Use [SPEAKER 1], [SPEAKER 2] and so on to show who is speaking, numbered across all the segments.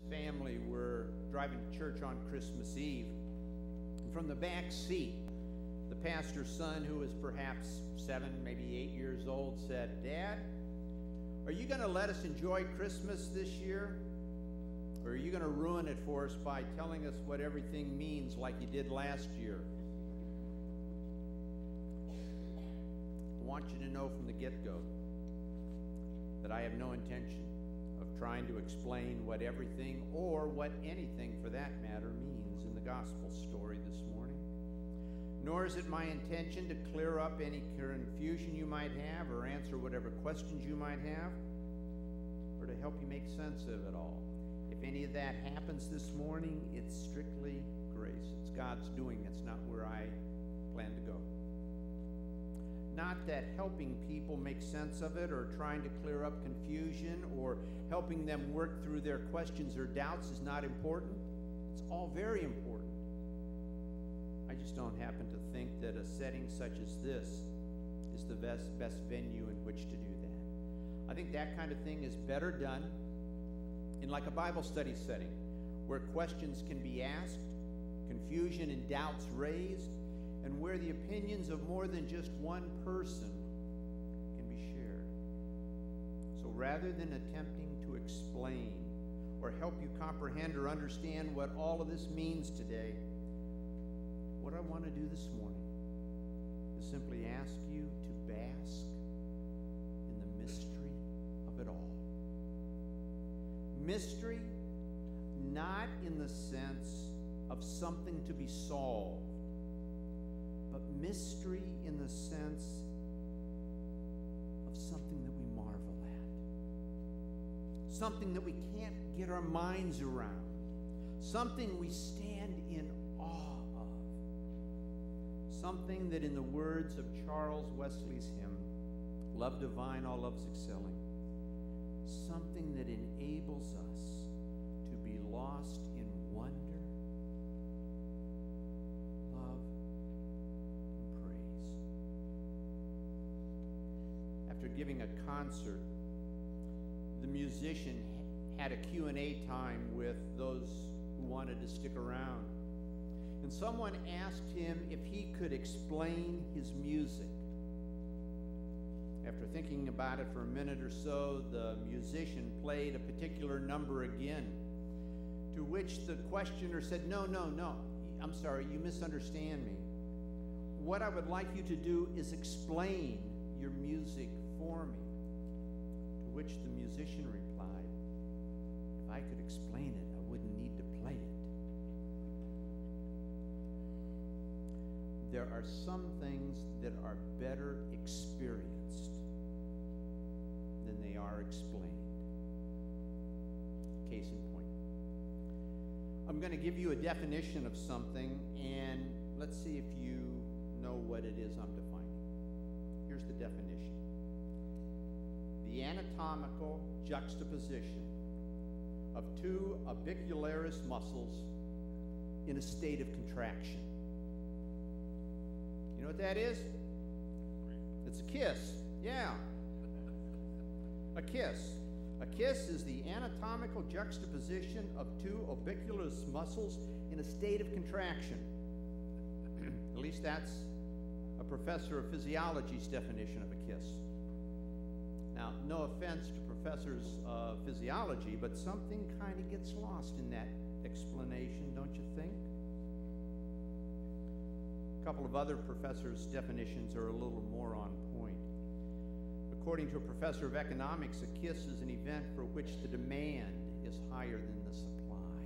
[SPEAKER 1] family were driving to church on Christmas Eve. And from the back seat, the pastor's son, who was perhaps 7, maybe 8 years old, said, "Dad, are you going to let us enjoy Christmas this year? Or are you going to ruin it for us by telling us what everything means like you did last year?" I want you to know from the get-go that I have no intention of trying to explain what everything, or what anything for that matter, means in the gospel story this morning. Nor is it my intention to clear up any confusion you might have or answer whatever questions you might have, or to help you make sense of it all. If any of that happens this morning, it's strictly grace. It's God's doing. It's not where I plan to go. Not that helping people make sense of it, or trying to clear up confusion, or helping them work through their questions or doubts is not important. It's all very important. I just don't happen to think that a setting such as this is the best venue in which to do that. I think that kind of thing is better done in like a Bible study setting, where questions can be asked, confusion and doubts raised, and where the opinions of more than just one person can be shared. So rather than attempting to explain or help you comprehend or understand what all of this means today, what I want to do this morning is simply ask you to bask in the mystery of it all. Mystery, not in the sense of something to be solved, but mystery in the sense of something that we marvel at, something that we can't get our minds around, something we stand in awe of, something that, in the words of Charles Wesley's hymn, "Love divine, all loves excelling," something that enables us to be lost in wonder, love, and praise. After giving a concert, the musician had a Q&A time with those who wanted to stick around. And someone asked him if he could explain his music. After thinking about it for a minute or so, the musician played a particular number again, to which the questioner said, No, I'm sorry, you misunderstand me. What I would like you to do is explain your music for me. To which the musician replied, "If I could explain it, I wouldn't need to play it." There are some things that are better experienced than they are explained. Case in point. I'm going to give you a definition of something, and let's see if you know what it is I'm defining. Here's the definition: the anatomical juxtaposition of two orbicularis muscles in a state of contraction. You know what that is? It's a kiss. Yeah. A kiss. A kiss is the anatomical juxtaposition of two orbicularis muscles in a state of contraction. At least that's a professor of physiology's definition of a kiss. Now, no offense to professors of physiology, but something kind of gets lost in that explanation, don't you think? A couple of other professors' definitions are a little more on point. According to a professor of economics, a kiss is an event for which the demand is higher than the supply.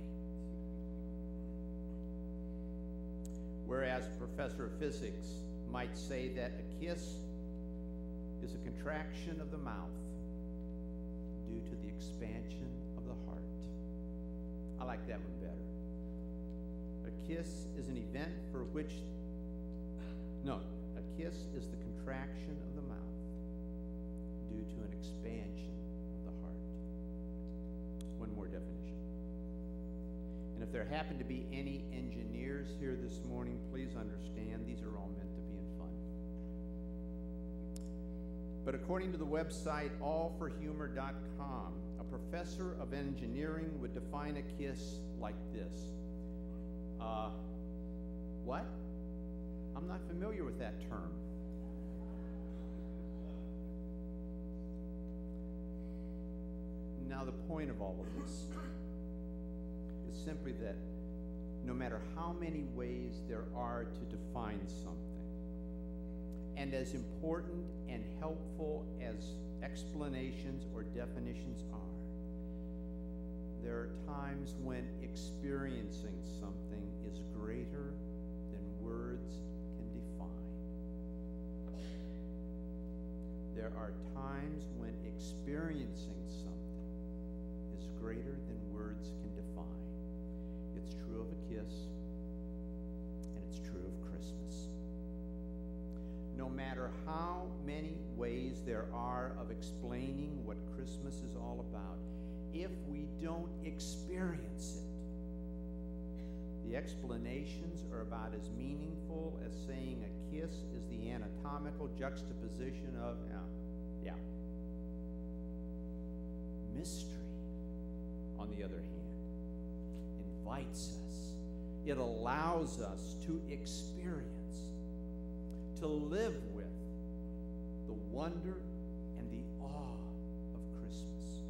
[SPEAKER 1] Whereas a professor of physics might say that a kiss is a contraction of the mouth due to the expansion of the heart. I like that one better. A kiss is an event for which, a kiss is the contraction of the mouth due to an expansion of the heart. One more definition. And if there happen to be any engineers here this morning, please understand these are all meant to be in fun. But according to the website allforhumor.com, a professor of engineering would define a kiss like this. What? I'm not familiar with that term. Now, the point of all of this is simply that no matter how many ways there are to define something, and as important and helpful as explanations or definitions are, there are times when experiencing something is greater than words can define. There are times when experiencing something is greater than words can define. It's true of a kiss, and it's true of Christmas. No matter how many ways there are of explaining what Christmas is all about, if we don't experience it, the explanations are about as meaningful as saying a kiss is the anatomical juxtaposition of, Mystery, on the other hand, invites us. It allows us to experience, to live with the wonder and the awe of Christmas.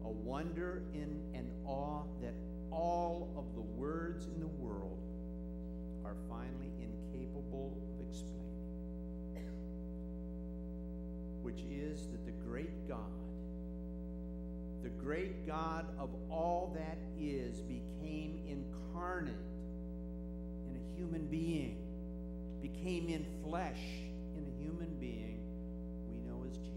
[SPEAKER 1] A wonder in an awe that all of the words in the world are finally incapable of explaining. Which is that the great God of all that is, became incarnate in a human being, became in flesh in a human being we know as Jesus.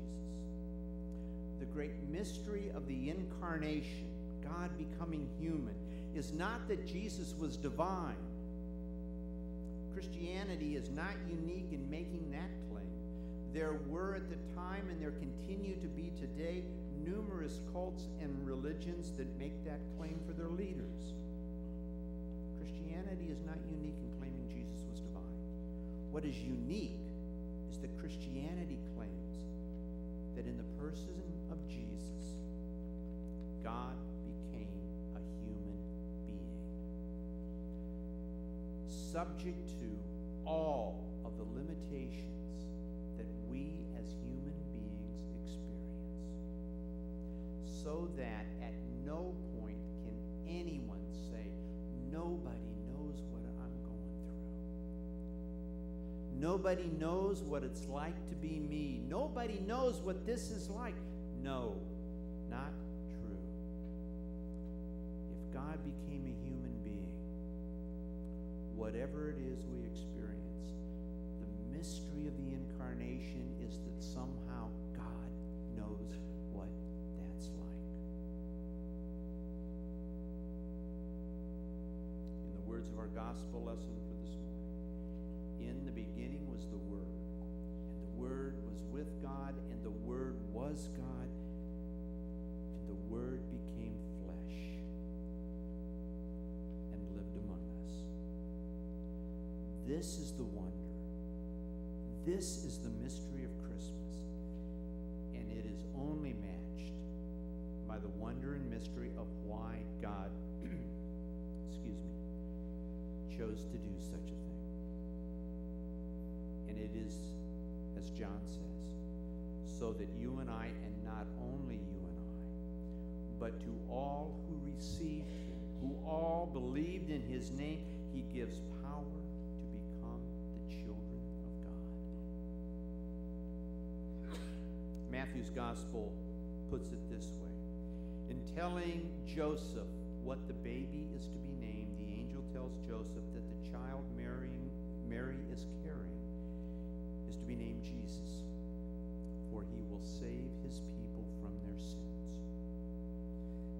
[SPEAKER 1] The great mystery of the incarnation, God becoming human, is not that Jesus was divine. Christianity is not unique in making that claim. There were at the time, and there continue to be today, numerous cults and religions that make that claim for their leaders. Christianity is not unique in claiming Jesus was divine. What is unique is that Christianity claims that in the person of Jesus, God became a human being, subject to all of the limitations that we as human beings experience, so that at no point can anyone say, nobody knows what I'm going through. Nobody knows what it's like to be me. Nobody knows what this is like. No, not true. If God became a human being, whatever it is we experience, the mystery of the incarnation is that somehow God knows what that's like. In the words of our gospel lesson for this morning, in the beginning was the Word, and the Word was with God, and the Word was God, and the Word became flesh and lived among us. This is the wonder. This is the mystery of Christmas, and it is only matched by the wonder and mystery of why God, chose to do such a thing. And it is, as John says, so that you and I, and not only you and I, but to all who received him, who all believed in his name, he gives power to become the children of God. Matthew's gospel puts it this way. In telling Joseph what the baby is to be named, the angel tells Joseph that the child Mary is carrying is to be named Jesus, for he will save his people from their sins.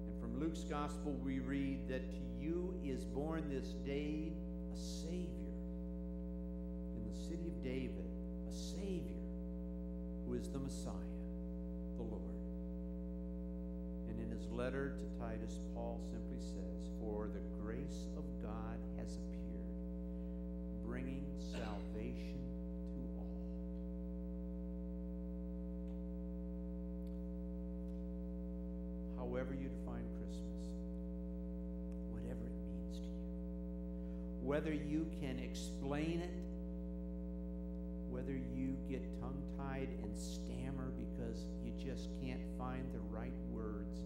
[SPEAKER 1] And from Luke's gospel we read that to you is born this day a Savior in the city of David, a Savior who is the Messiah, the Lord. And in his letter to Titus, Paul simply says, for the grace of God has appeared, bringing salvation to all. whether you can explain it, whether you get tongue-tied and stammer because you just can't find the right words,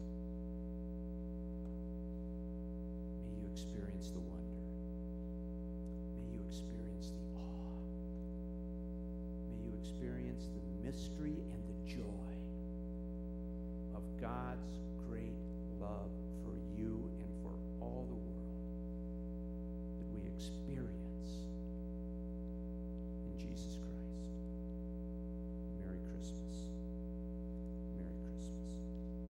[SPEAKER 1] may you experience the wonder. May you experience the awe. May you experience the mystery and the joy of God's